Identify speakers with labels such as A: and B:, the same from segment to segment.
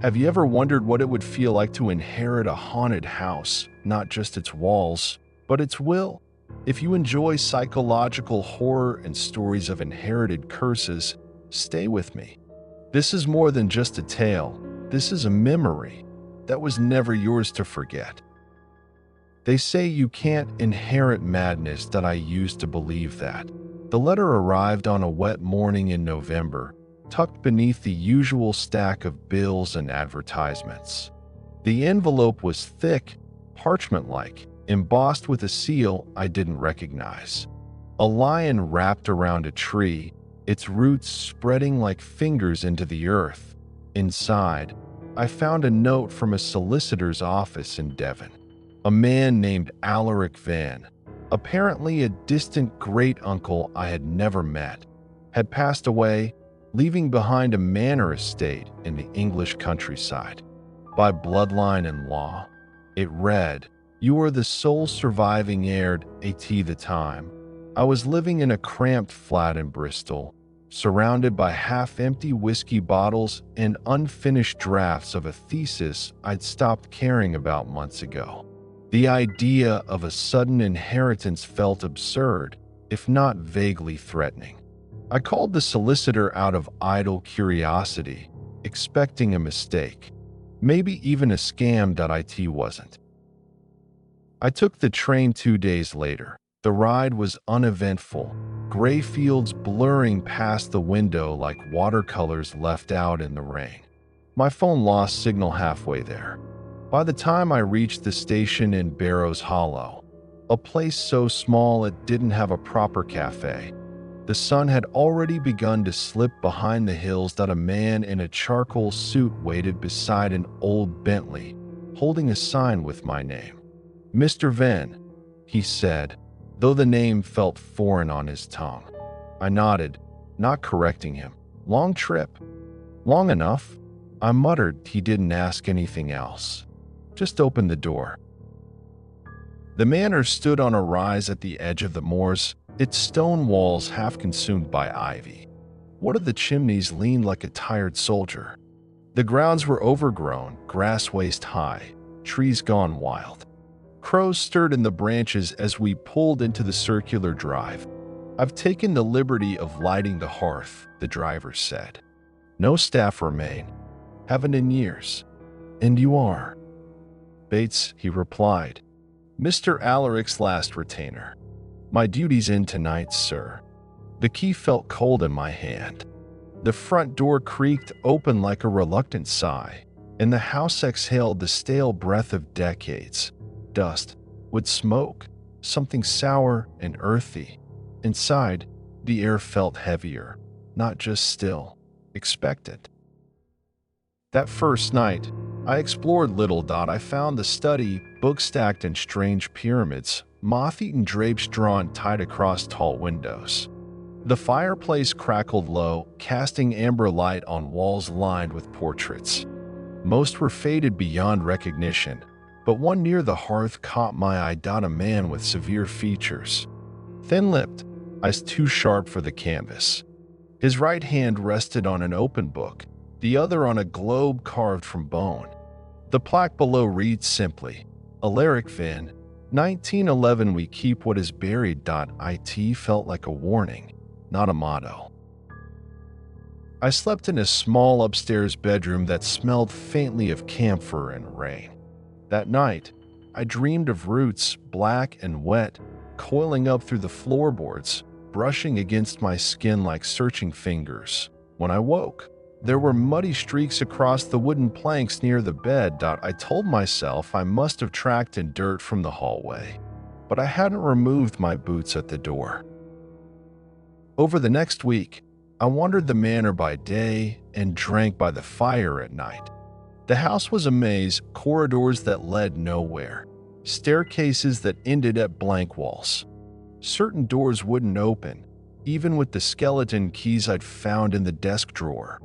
A: Have you ever wondered what it would feel like to inherit a haunted house, not just its walls, but its will? If you enjoy psychological horror and stories of inherited curses, stay with me. This is more than just a tale. This is a memory that was never yours to forget. They say you can't inherit madness that I used to believe that. The letter arrived on a wet morning in November, tucked beneath the usual stack of bills and advertisements. The envelope was thick, parchment-like, embossed with a seal I didn't recognize. A lion wrapped around a tree, its roots spreading like fingers into the earth. Inside, I found a note from a solicitor's office in Devon. A man named Alaric Van, apparently a distant great-uncle I had never met, had passed away, leaving behind a manor estate in the English countryside. By bloodline and law, it read, "You are the sole surviving heir at the time. I was living in a cramped flat in Bristol, surrounded by half-empty whiskey bottles and unfinished drafts of a thesis I'd stopped caring about months ago. The idea of a sudden inheritance felt absurd, if not vaguely threatening. I called the solicitor out of idle curiosity, expecting a mistake, maybe even a scam that it wasn't. I took the train 2 days later. The ride was uneventful, gray fields blurring past the window like watercolors left out in the rain. My phone lost signal halfway there. By the time I reached the station in Barrows Hollow, a place so small it didn't have a proper cafe, the sun had already begun to slip behind the hills that a man in a charcoal suit waited beside an old Bentley, holding a sign with my name. "Mr. Venn," he said, though the name felt foreign on his tongue. I nodded, not correcting him. "Long trip?" "Long enough," I muttered. He didn't ask anything else. Just opened the door. The manor stood on a rise at the edge of the moors, its stone walls half consumed by ivy. One of the chimneys leaned like a tired soldier. The grounds were overgrown, grass waist high, trees gone wild. Crows stirred in the branches as we pulled into the circular drive. "I've taken the liberty of lighting the hearth," the driver said. "No staff remain. Haven't in years." "And you are?" "Bates," he replied. "Mr. Alaric's last retainer. My duty's in tonight, sir." The key felt cold in my hand. The front door creaked open like a reluctant sigh, and the house exhaled the stale breath of decades. Dust, wood smoke, something sour and earthy. Inside, the air felt heavier, not just still, expectant. That first night, I explored little. I found the study, books stacked in strange pyramids, moth-eaten drapes drawn tight across tall windows. The fireplace crackled low, casting amber light on walls lined with portraits. Most were faded beyond recognition, but one near the hearth caught my eye. A man with severe features. Thin-lipped, eyes too sharp for the canvas. His right hand rested on an open book, the other on a globe carved from bone. The plaque below reads simply, "Alaric Van, 1911 we keep what is buried." It felt like a warning, not a motto. I slept in a small upstairs bedroom that smelled faintly of camphor and rain. That night, I dreamed of roots, black and wet, coiling up through the floorboards, brushing against my skin like searching fingers. When I woke, there were muddy streaks across the wooden planks near the bed. I told myself I must have tracked in dirt from the hallway, but I hadn't removed my boots at the door. Over the next week, I wandered the manor by day and drank by the fire at night. The house was a maze, corridors that led nowhere, staircases that ended at blank walls. Certain doors wouldn't open, even with the skeleton keys I'd found in the desk drawer.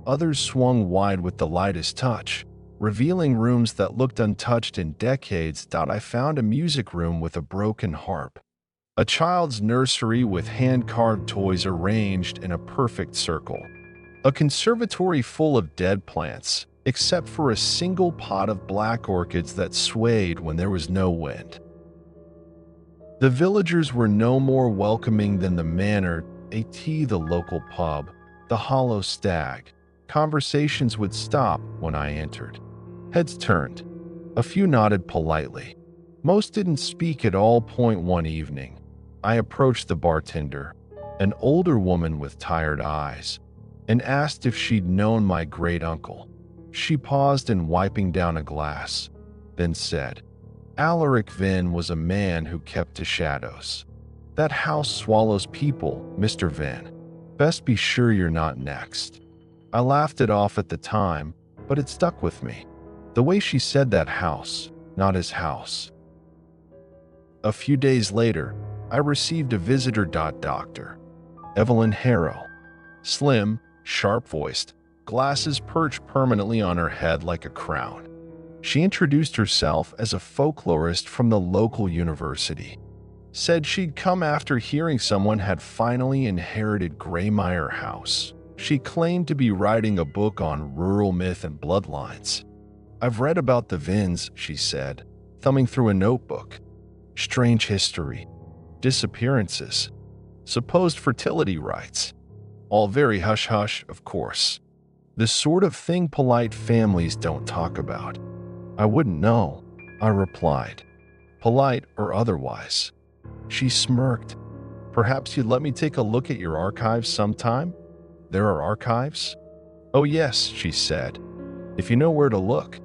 A: Others swung wide with the lightest touch, revealing rooms that looked untouched in decades. I found a music room with a broken harp, a child's nursery with hand-carved toys arranged in a perfect circle, a conservatory full of dead plants, except for a single pot of black orchids that swayed when there was no wind. The villagers were no more welcoming than the manor, the local pub, the Hollow Stag. Conversations would stop when I entered. Heads turned. A few nodded politely. Most didn't speak at all. One evening, I approached the bartender, an older woman with tired eyes, and asked if she'd known my great-uncle. She paused in wiping down a glass, then said, "Alaric Vin was a man who kept to shadows. That house swallows people, Mr. Vin. Best be sure you're not next." I laughed it off at the time, but it stuck with me. The way she said that house, not his house. A few days later, I received a visitor. Dr. Evelyn Harrow. Slim, sharp-voiced, glasses perched permanently on her head like a crown. She introduced herself as a folklorist from the local university. Said she'd come after hearing someone had finally inherited Greymire House. She claimed to be writing a book on rural myth and bloodlines. "I've read about the Vins," she said, thumbing through a notebook. "Strange history, disappearances, supposed fertility rites. All very hush-hush, of course. The sort of thing polite families don't talk about." "I wouldn't know," I replied, polite or otherwise. She smirked. "Perhaps you'd let me take a look at your archives sometime?" "There are archives?" "Oh yes," she said, "if you know where to look."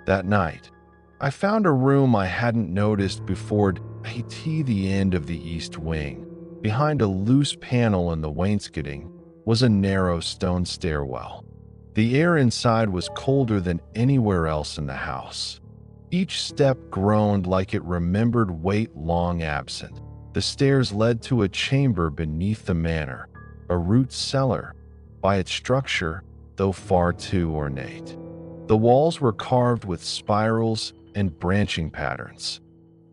A: That night, I found a room I hadn't noticed before. The end of the east wing, behind a loose panel in the wainscoting, was a narrow stone stairwell. The air inside was colder than anywhere else in the house. Each step groaned like it remembered weight long absent. The stairs led to a chamber beneath the manor, a root cellar, by its structure, though far too ornate. The walls were carved with spirals and branching patterns.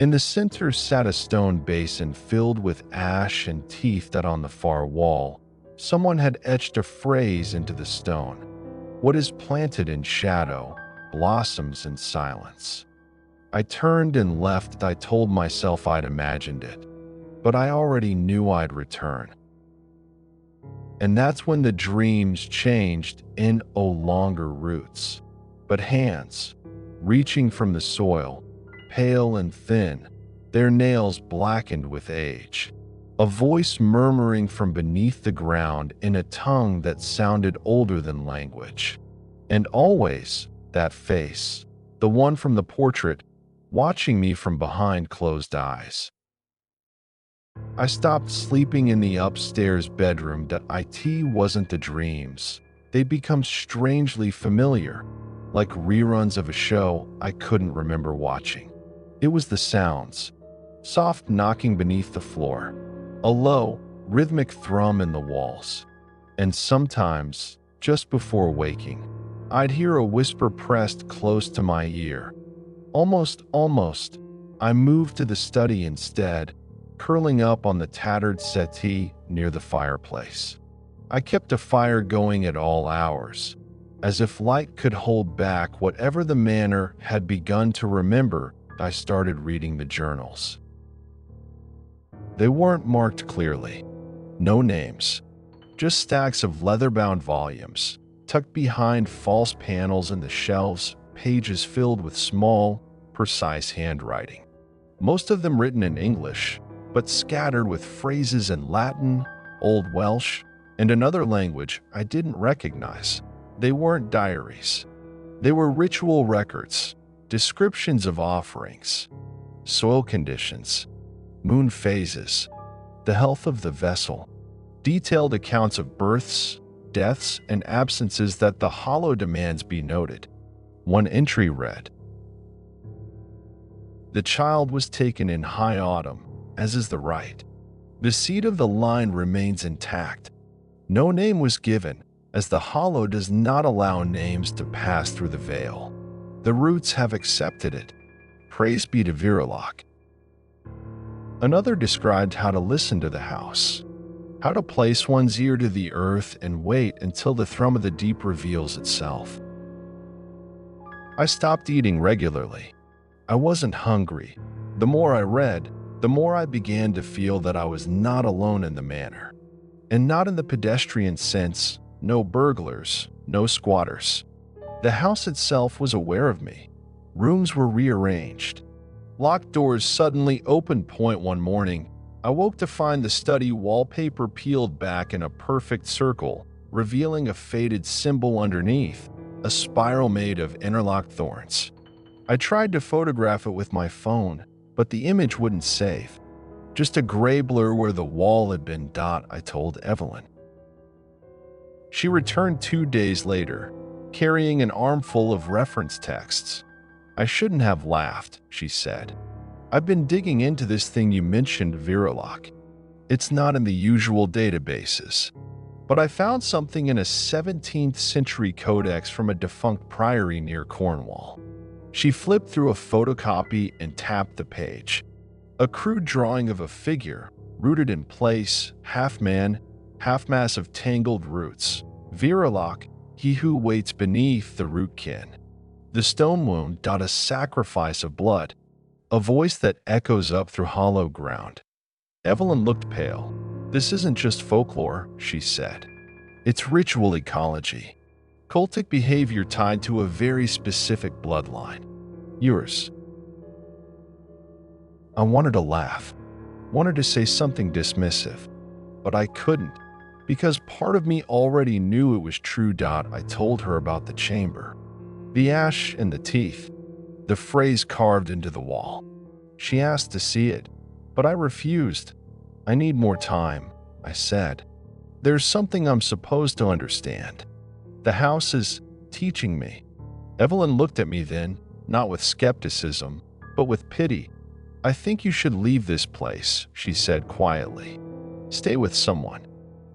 A: In the center sat a stone basin filled with ash and teeth that on the far wall, someone had etched a phrase into the stone. "What is planted in shadow blossoms in silence." I turned and left. I told myself I'd imagined it, but I already knew I'd return. And that's when the dreams changed in no longer roots, but hands, reaching from the soil, pale and thin, their nails blackened with age. A voice murmuring from beneath the ground in a tongue that sounded older than language. And always that face, the one from the portrait, watching me from behind closed eyes. I stopped sleeping in the upstairs bedroom. It wasn't the dreams. They'd become strangely familiar, like reruns of a show I couldn't remember watching. It was the sounds, soft knocking beneath the floor, a low, rhythmic thrum in the walls, and sometimes, just before waking, I'd hear a whisper pressed close to my ear. Almost. I moved to the study instead, curling up on the tattered settee near the fireplace. I kept a fire going at all hours, as if light could hold back whatever the manor had begun to remember. I started reading the journals. They weren't marked clearly. No names. Just stacks of leather-bound volumes, tucked behind false panels in the shelves, pages filled with small, precise handwriting. Most of them written in English, but scattered with phrases in Latin, Old Welsh, and another language I didn't recognize. They weren't diaries. They were ritual records, descriptions of offerings, soil conditions, moon phases, the health of the vessel, detailed accounts of births, deaths, and absences that the hollow demands be noted. One entry read, "The child was taken in high autumn, as is the right. The seed of the line remains intact. No name was given, as the hollow does not allow names to pass through the veil. The roots have accepted it. Praise be to Verilok." Another described how to listen to the house, how to place one's ear to the earth and wait until the thrum of the deep reveals itself. I stopped eating regularly. I wasn't hungry. The more I read, the more I began to feel that I was not alone in the manor. And not in the pedestrian sense, no burglars, no squatters. The house itself was aware of me. Rooms were rearranged. Locked doors suddenly opened. One morning, I woke to find the study wallpaper peeled back in a perfect circle, revealing a faded symbol underneath, a spiral made of interlocked thorns. I tried to photograph it with my phone, but the image wouldn't save. Just a gray blur where the wall had been. I told Evelyn. She returned 2 days later, carrying an armful of reference texts. I shouldn't have laughed, she said. I've been digging into this thing you mentioned, Verilok. It's not in the usual databases, but I found something in a 17th century codex from a defunct priory near Cornwall. She flipped through a photocopy and tapped the page. A crude drawing of a figure, rooted in place, half man, half mass of tangled roots. Verilok, he who waits beneath the rootkin. The stone wound. A sacrifice of blood. A voice that echoes up through hollow ground. Evelyn looked pale. This isn't just folklore, she said. It's ritual ecology. Cultic behavior tied to a very specific bloodline. Yours. I wanted to laugh, wanted to say something dismissive, but I couldn't, because part of me already knew it was true. I told her about the chamber, the ash and the teeth, the phrase carved into the wall. She asked to see it, but I refused. I need more time, I said. There's something I'm supposed to understand. The house is teaching me. Evelyn looked at me then, not with skepticism, but with pity. I think you should leave this place, she said quietly. Stay with someone.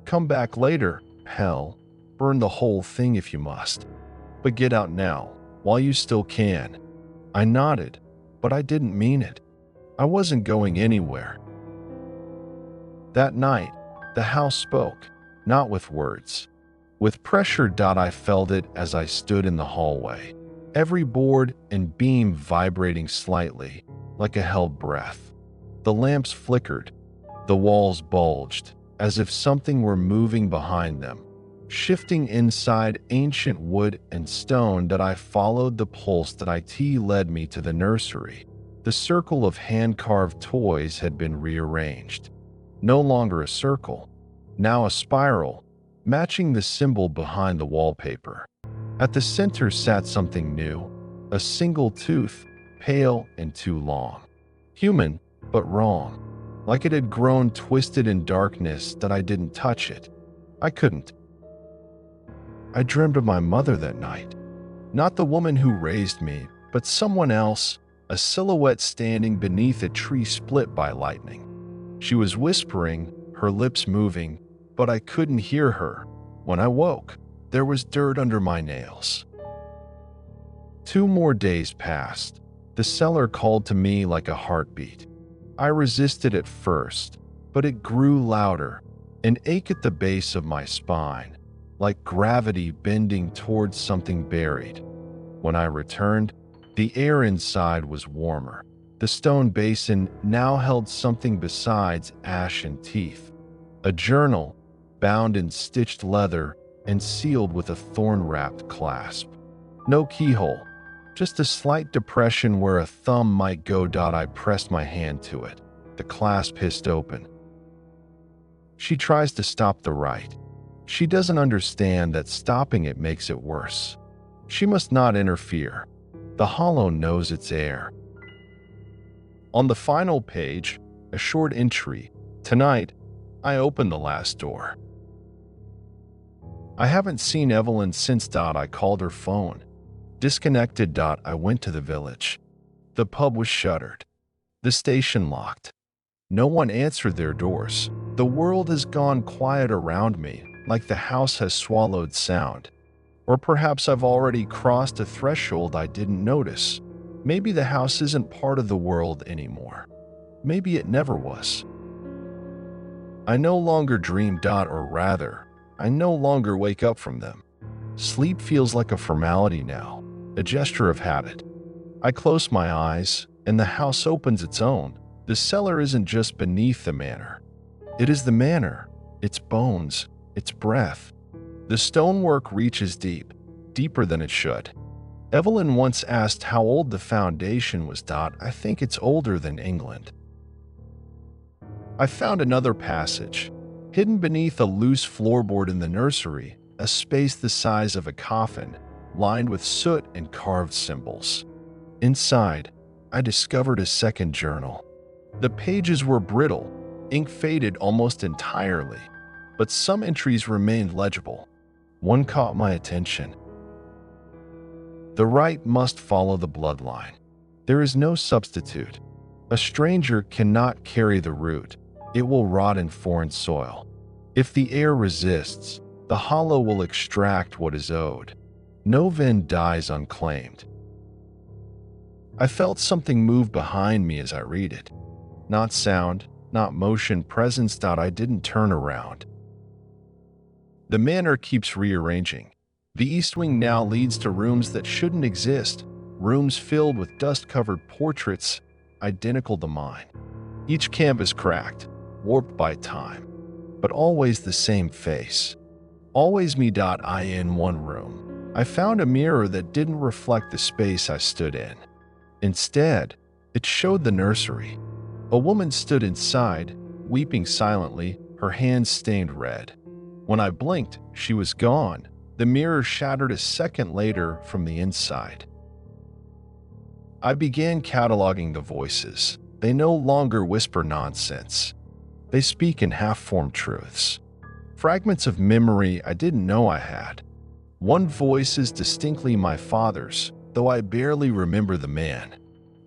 A: Come back later, hell. Burn the whole thing if you must. But get out now, while you still can. I nodded, but I didn't mean it. I wasn't going anywhere. That night, the house spoke, not with words. With pressure. I felt it as I stood in the hallway. Every board and beam vibrating slightly, like a held breath. The lamps flickered. The walls bulged, as if something were moving behind them. Shifting inside ancient wood and stone. I followed the pulse. IT led me to the nursery. The circle of hand-carved toys had been rearranged. No longer a circle, now a spiral, matching the symbol behind the wallpaper. At the center sat something new, a single tooth, pale and too long. Human, but wrong. Like it had grown twisted in darkness. I didn't touch it. I couldn't. I dreamed of my mother that night. Not the woman who raised me, but someone else, a silhouette standing beneath a tree split by lightning. She was whispering, her lips moving, but I couldn't hear her. When I woke, there was dirt under my nails. 2 more days passed. The cellar called to me like a heartbeat. I resisted at first, but it grew louder, an ache at the base of my spine, like gravity bending towards something buried. When I returned, the air inside was warmer. The stone basin now held something besides ash and teeth. A journal, bound in stitched leather and sealed with a thorn-wrapped clasp. No keyhole, just a slight depression where a thumb might go. I pressed my hand to it. The clasp hissed open. She tries to stop the write. She doesn't understand that stopping it makes it worse. She must not interfere. The hollow knows its air. On the final page, a short entry. Tonight, I opened the last door. I haven't seen Evelyn since. I called her phone. Disconnected. I went to the village. The pub was shuttered. The station locked. No one answered their doors. The world has gone quiet around me, like the house has swallowed sound. Or perhaps I've already crossed a threshold I didn't notice. Maybe the house isn't part of the world anymore. Maybe it never was. I no longer dream. Or rather, I no longer wake up from them. Sleep feels like a formality now, a gesture of habit. I close my eyes, and the house opens its own. The cellar isn't just beneath the manor. It is the manor, its bones, its breath. The stonework reaches deep, deeper than it should. Evelyn once asked how old the foundation was. I think it's older than England. I found another passage, hidden beneath a loose floorboard in the nursery, a space the size of a coffin, lined with soot and carved symbols. Inside, I discovered a second journal. The pages were brittle, ink faded almost entirely, but some entries remained legible. One caught my attention. The right must follow the bloodline. There is no substitute. A stranger cannot carry the root. It will rot in foreign soil. If the heir resists, the hollow will extract what is owed. No vein dies unclaimed. I felt something move behind me as I read it. Not sound, not motion, presence. I didn't turn around. The manor keeps rearranging. The east wing now leads to rooms that shouldn't exist, rooms filled with dust-covered portraits identical to mine. Each canvas cracked, warped by time, but always the same face. Always me. In one room, I found a mirror that didn't reflect the space I stood in. Instead, it showed the nursery. A woman stood inside, weeping silently, her hands stained red. When I blinked, she was gone. The mirror shattered a second later from the inside. I began cataloging the voices. They no longer whisper nonsense. They speak in half-formed truths. Fragments of memory I didn't know I had. One voice is distinctly my father's, though I barely remember the man.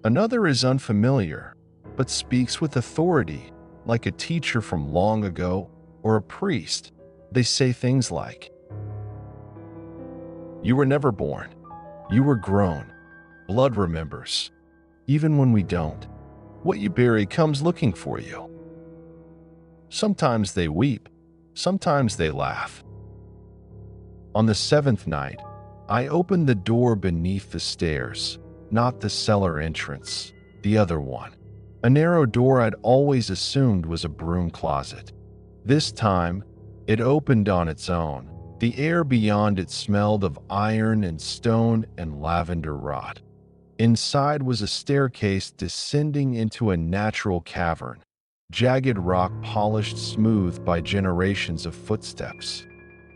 A: Another is unfamiliar, but speaks with authority, like a teacher from long ago or a priest. They say things like, "You were never born. You were grown. Blood remembers. Even when we don't. What you bury comes looking for you." Sometimes they weep. Sometimes they laugh. On the seventh night, I opened the door beneath the stairs, not the cellar entrance, the other one. A narrow door I'd always assumed was a broom closet. This time, it opened on its own. The air beyond it smelled of iron and stone and lavender rot. Inside was a staircase descending into a natural cavern, jagged rock polished smooth by generations of footsteps.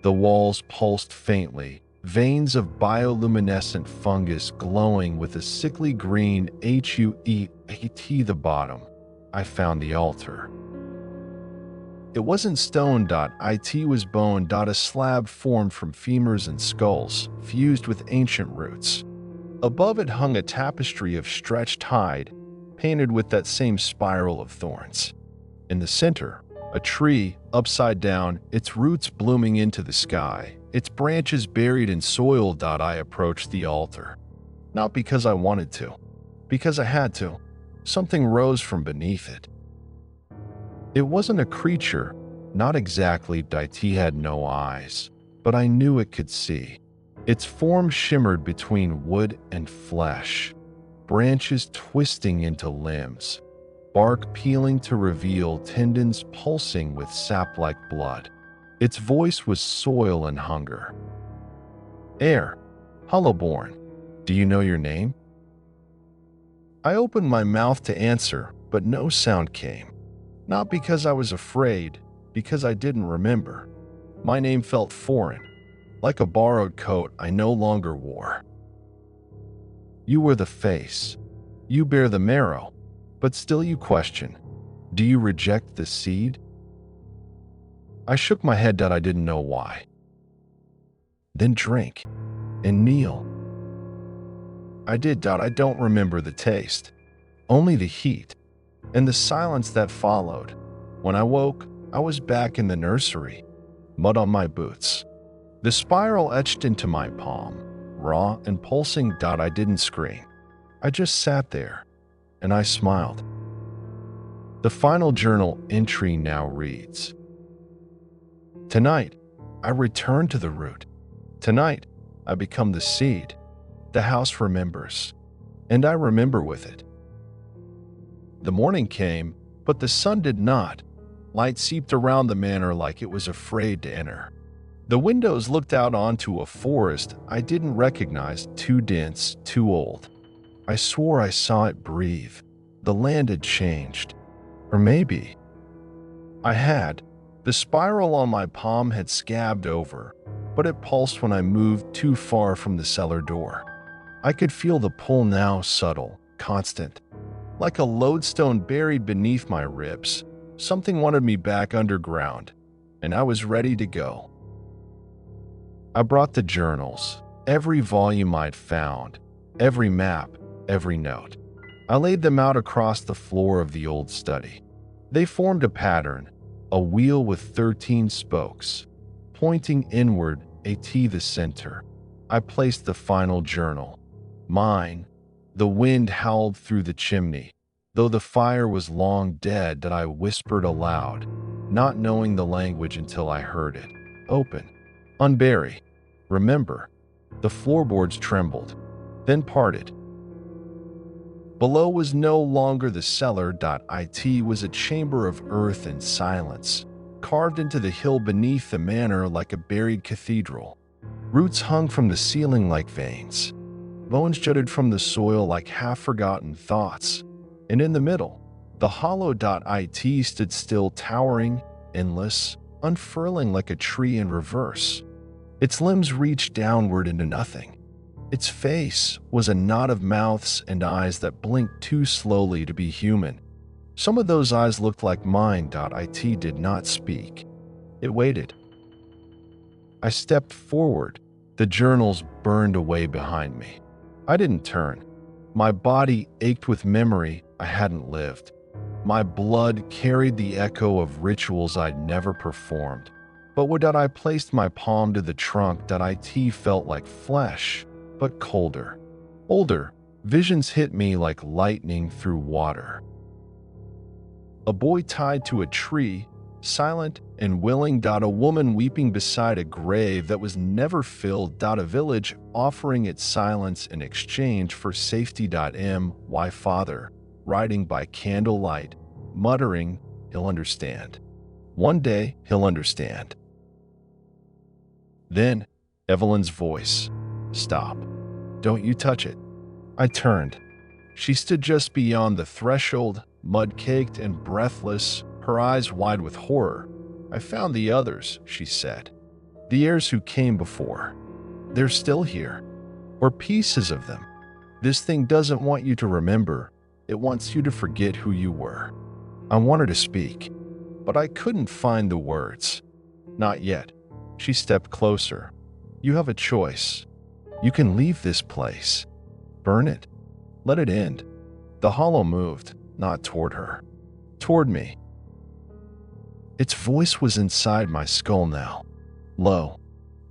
A: The walls pulsed faintly, veins of bioluminescent fungus glowing with a sickly green HUEAT. The bottom, I found the altar. It wasn't stone. It was bone. A slab formed from femurs and skulls, fused with ancient roots. Above it hung a tapestry of stretched hide, painted with that same spiral of thorns. In the center, a tree, upside down, its roots blooming into the sky, its branches buried in soil. I approached the altar. Not because I wanted to, because I had to. Something rose from beneath it. It wasn't a creature, not exactly. It had no eyes, but I knew it could see. Its form shimmered between wood and flesh, branches twisting into limbs, bark peeling to reveal tendons pulsing with sap-like blood. Its voice was soil and hunger. "Heir, Hollowborn, do you know your name?" I opened my mouth to answer, but no sound came. Not because I was afraid, because I didn't remember. My name felt foreign, like a borrowed coat I no longer wore. "You were the face. You bear the marrow, but still you question. Do you reject the seed?" I shook my head. I didn't know why. "Then drink and kneel." I did. I don't remember the taste, only the heat and the silence that followed. When I woke, I was back in the nursery, mud on my boots. The spiral etched into my palm, raw and pulsing. I didn't scream. I just sat there, and I smiled. The final journal entry now reads, "Tonight, I return to the root. Tonight, I become the seed. The house remembers, and I remember with it. The morning came, but the sun did not. Light seeped around the manor like it was afraid to enter. The windows looked out onto a forest I didn't recognize, too dense, too old. I swore I saw it breathe. The land had changed. Or maybe I had. The spiral on my palm had scabbed over, but it pulsed when I moved too far from the cellar door. I could feel the pull now, subtle, constant, like a lodestone buried beneath my ribs. Something wanted me back underground, and I was ready to go. I brought the journals, every volume I'd found, every map, every note. I laid them out across the floor of the old study. They formed a pattern, a wheel with 13 spokes, pointing inward, a T the center. I placed the final journal. Mine. The wind howled through the chimney, though the fire was long dead, that I whispered aloud, not knowing the language until I heard it. Open. Unbury. Remember. The floorboards trembled, then parted. Below was no longer the cellar. It was a chamber of earth and silence, carved into the hill beneath the manor like a buried cathedral. Roots hung from the ceiling like veins. Bones jutted from the soil like half-forgotten thoughts. And in the middle, the hollow. It stood still, towering, endless, unfurling like a tree in reverse. Its limbs reached downward into nothing. Its face was a knot of mouths and eyes that blinked too slowly to be human. Some of those eyes looked like mine. It did not speak. It waited. I stepped forward. The journals burned away behind me. I didn't turn. My body ached with memory I hadn't lived. My blood carried the echo of rituals I'd never performed. But when I placed my palm to the trunk, it felt like flesh, but colder. Older, visions hit me like lightning through water. A boy tied to a tree, silent and willing. A woman weeping beside a grave that was never filled. A village offering its silence in exchange for safety. My father, riding by candlelight, muttering, "He'll understand. One day he'll understand." Then, Evelyn's voice. "Stop. Don't you touch it." I turned. She stood just beyond the threshold, mud-caked and breathless, her eyes wide with horror. "I found the others," she said. "The heirs who came before. They're still here. Or pieces of them. This thing doesn't want you to remember. It wants you to forget who you were." I wanted to speak, but I couldn't find the words. "Not yet." She stepped closer. "You have a choice. You can leave this place. Burn it. Let it end." The hollow moved, not toward her. Toward me. Its voice was inside my skull now. Low.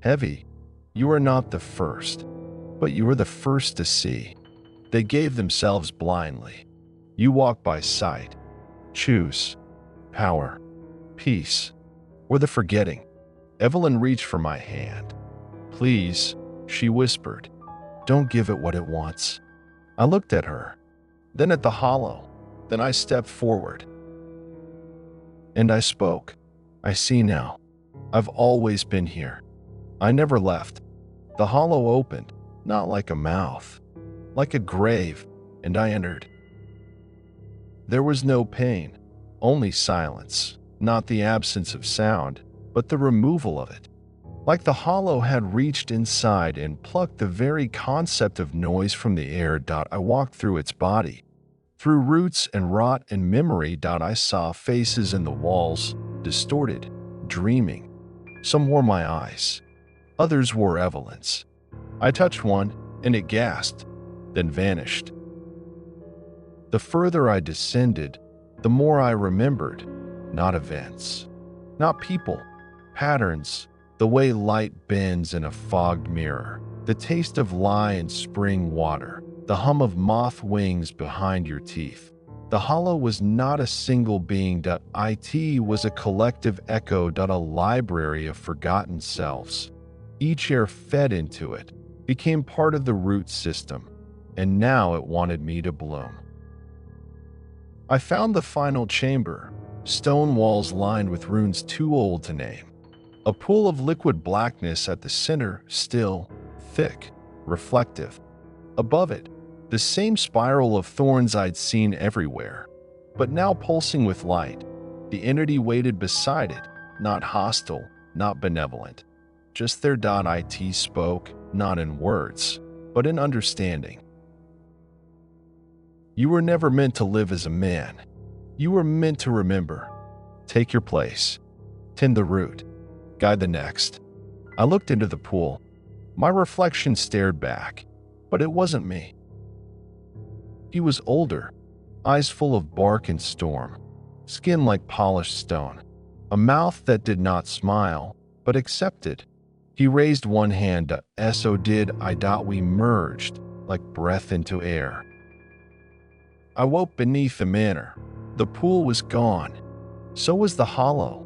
A: Heavy. "You are not the first, but you are the first to see. They gave themselves blindly. You walk by sight. Choose. Power. Peace. Or the forgetting." Evelyn reached for my hand. "Please," she whispered. "Don't give it what it wants." I looked at her, then at the hollow. Then I stepped forward. And I spoke. "I see now. I've always been here. I never left." The hollow opened, not like a mouth, like a grave, and I entered. There was no pain, only silence, not the absence of sound, but the removal of it. Like the hollow had reached inside and plucked the very concept of noise from the air. I walked through its body. Through roots and rot and memory. I saw faces in the walls, distorted, dreaming. Some were my eyes. Others were Evelyn's. I touched one, and it gasped, then vanished. The further I descended, the more I remembered. Not events, not people, patterns, the way light bends in a fogged mirror, the taste of lye and spring water, the hum of moth wings behind your teeth. The hollow was not a single being. It was a collective echo. A library of forgotten selves. Each air fed into it, became part of the root system, and now it wanted me to bloom. I found the final chamber, stone walls lined with runes too old to name. A pool of liquid blackness at the center, still, thick, reflective. Above it, the same spiral of thorns I'd seen everywhere, but now pulsing with light. The entity waited beside it, not hostile, not benevolent. Just their .it spoke, not in words, but in understanding. You were never meant to live as a man. You were meant to remember. Take your place. Tend the root. Guide the next. I looked into the pool. My reflection stared back, but it wasn't me. He was older, eyes full of bark and storm, skin like polished stone, a mouth that did not smile, but accepted. He raised one hand, so did I. We merged, like breath into air. I woke beneath the manor. The pool was gone. So was the hollow.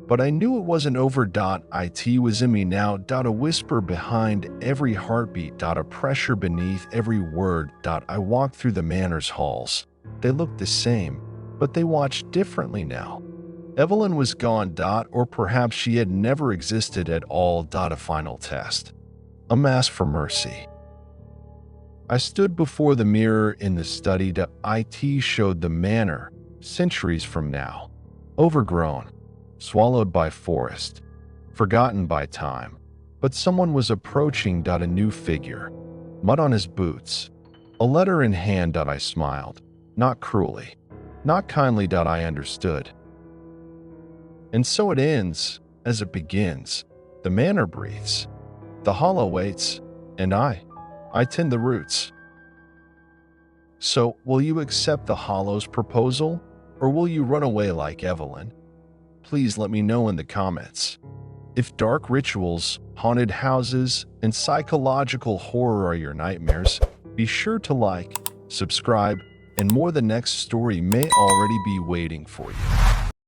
A: But I knew it wasn't over. It was in me now. A whisper behind every heartbeat. A pressure beneath every word. I walked through the manor's halls. They looked the same, but they watched differently now. Evelyn was gone. Or perhaps she had never existed at all. A final test. A mask for mercy. I stood before the mirror in the study. It showed the manor, centuries from now. Overgrown, swallowed by forest, forgotten by time. But someone was approaching. A new figure, mud on his boots, a letter in hand. I smiled, not cruelly, not kindly. I understood. And so it ends, as it begins. The manor breathes, the hollow waits, and I tend the roots. So, will you accept the hollow's proposal, or will you run away like Evelyn? Please let me know in the comments. If dark rituals, haunted houses, and psychological horror are your nightmares, be sure to like, subscribe, and more. The next story may already be waiting for you.